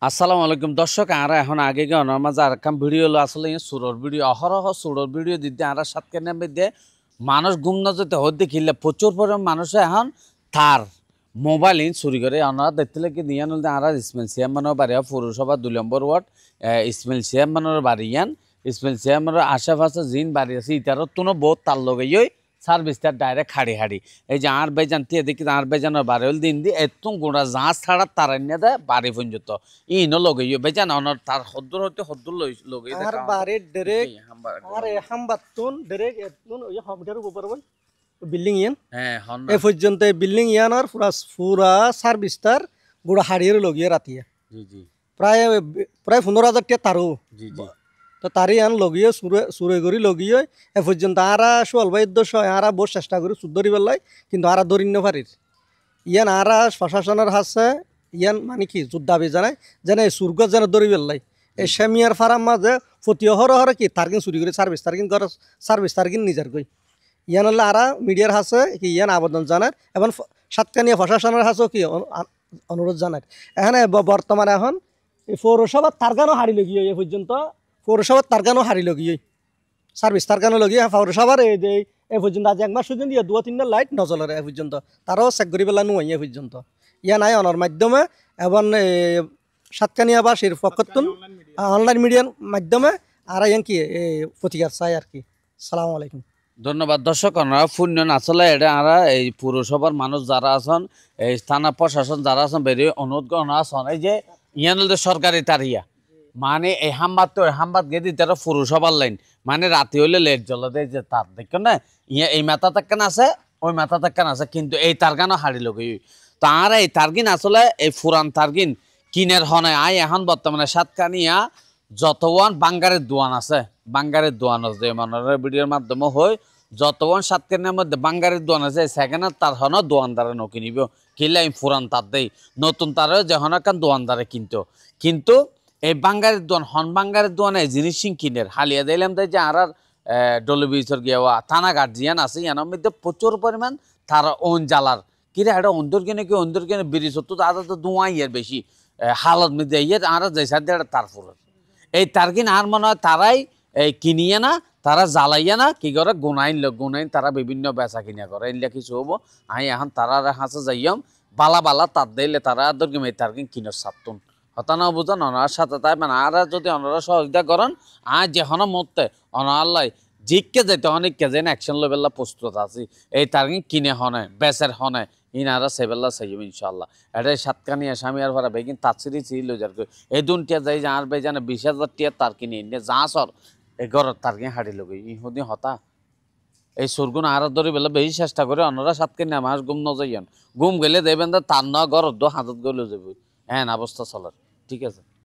আসসালামু আলাইকুম দর্শক আরা এখন আগে গিয়ে মাঝে আর কাম ভিডিও হলো আসলে সুরর ভিডিও অহরহ সুরর ভিডিও দিতে আরা সাতকে নেমে দিয়ে মানুষ গুম না যেতে হতে খিলে প্রচুর পরিমাণ মানুষ এখন তার মোবাইল চুরি করে ওনারা দেখতে কি নিয়ে নলতে আরা ইসমাইল সিয়াম মানের বাড়ি পৌরসভা 2 নম্বর ওয়ার্ড ইসমাইল সিয়াম মানের বাড়ি ইয়ান ইসমাইল সিয়াম মানের আশেপাশে জিন বাড়ি আছে ইতারও তুনো বহুত তার লগে সার্ভিসটার ডাইরেক্ট হাড়ি হাড়ি এই যে আর বেজান তে দেখি আর বেজানোর বাড়ি হল দিন দি এত গোড়া জাহাজ ছাড়া তারান্যা দেয় বাড়ি পর্যন্ত ইনো লগে বেজান অনর তার হদ্দুর হতে হদ্দুর লগে আর বাড়ি ডাইরেক্ট আর হামবাতুন ডাইরেক্ট এতুন ওই হামটার উপর বই বিল্ডিং ইয়ান হ্যাঁ হন এ পর্যন্ত বিল্ডিং ইয়ান আর পুরা সার্ভিসটার গোড়া হাড়িয়ে লগিয়ে রাতিয়া জি জি প্রায় প্রায় 15,000 টাকা তারও জি জি তো তারই আন লগিয়ে সুরে করি লগিয়ে এ পর্যন্ত আরা সোয়াল ভাই উদ্দেশ্য আরা বহু চেষ্টা করি সুদ ধরি পেলাই কিন্তু আরা ধরি ন পারির ইয়ান আরা প্রশাসনের হাসে ইয়ান মানে কি যুদ্ধাবি জানায় যেন সুর্গ যেন ধরি পেলাই এই সেমিয়ার ফার্ম মাঝে ফতি হরে কি তারকিন চুরি করে সার্ভিস তারকিন করে সার্ভিস তারকিন নিজের কই ইয়ান হলে আরা মিডিয়ার হাসে কি ইয়ান আবেদন জানায় এবং সাতকানিয়া প্রশাসনের হাসেও কি অনুরোধ জানায় এখানে বর্তমানে এখন এই পৌরসভার তারকানও হারি লগিয়ে এ পর্যন্ত পৌরসভার তারকানও হারি লগিয়ে সার্ভিস তারকানও লগিয়ে পৌরসভার এ পর্যন্ত আজ 1 মাস পর্যন্ত 2-3টা লাইট নজলের এ পর্যন্ত তারাও চেক করি পেলা নুই এ পর্যন্ত ইয়া নাই অনার মাধ্যমে এবং সাতকানিয়াবাসীর পক্ষতুন অনলাইন মিডিয়ার মাধ্যমে আর ইয়ান কি প্রতিকার চাই আর কি। সালামু আলাইকুম। ধন্যবাদ দর্শক ওনারা পুণ্য আসলে এটা আমরা এই পৌরসভার মানুষ যারা আছেন এই থানা প্রশাসন যারা আছেন বেরিয়ে অনুরোধ করেন আছেন এই যে ইয়ান সরকারি তারিয়া মানে এই হামবাদ তো হামবাদ গেদি তারা পৌরসভার লাইন মানে রাতে হইলে লেট জ্বলা দেয় যে তার দেখো না ইয়া এই মাথা তাক্কান আছে ওই মাথা তাক্কান আছে কিন্তু এই তারগানও হাড়ি লোক তো আর এই তারগিন আসলে এই ফুরান তারগিন কিনের হনে আই এখন বর্তমানে সাতকানিয়া যতওয়ান বাঙ্গারের দোয়ান আছে বাঙ্গারের দোয়ান আছে মনোরের ভিডিওর মাধ্যমে হয় যতওয়ান সাতকানিয়ার মধ্যে বাঙ্গারের দোয়ান আছে সেখানে তার হন দোয়ানদারে নকিনিব কিনলে আমি ফুরান তার দেই নতুন তারে যখন একখান দোয়ানদারে কিন্তু এই বাঙ্গারের দোয়ান হন বাঙ্গারের দোয়ানে জিনিস কিনের হালিয়া দিলাম তাই যে আর ডলবিচর গিয়া থানা গার্জিয়ান আছে ইয়ানোর মধ্যে প্রচুর পরিমাণ তারা ওন জ্বালার কিরে এটা অন্দর কিনে ব্রিজ হতো আদা তো ধোঁয়া ইয়ের বেশি হালত মধ্যে ইয়ে আর যাই সাথে এটা তার ফুল এই তার কিন আর মনে হয় তারাই এই কিনিয়ে না তারা জ্বালাইয়া না কি করে গুনাইন তারা বিভিন্ন বেচা কিনা করে এনলে কিছু হবো আমি এখন তারা হাসে যাইম বালা তার দিলে তারা দরকার এই তার কিন কিনোর সাতুন হতানা বুঝান অনার সাথে তাই মানে আর যদি ওনারা সহযোগিতা করেন আর যেখানে মরতে অনাল্লাই জিককে যেতে অনেককে যেন অ্যাকশন লেভেল্লা প্রস্তুত আছি এই তার কিনে হনে বেচের হনে ইনারা সেবেল্লা চাইব ইনশাল্লাহ এটাই সাতকানিয়া স্বামী আর ভাড়া বেগিন তাৎসিরি ছিল যার এই দুনটিয়া যাই আর বে জানে 20,000 টিয়া তার কিনে এনে যা সর এই ঘরের তার কিনে হাঁড়ি লোক ইহুদি হতা এই সুরগুন আর ধরে বেলা বেশি চেষ্টা করে অন্যরা সাতকানিয়া মাস গুম ন যাইন গুম গেলে দেবেন তার না ঘর হাতত গেলে যাবে অবস্থা চলার ঠিক আছে।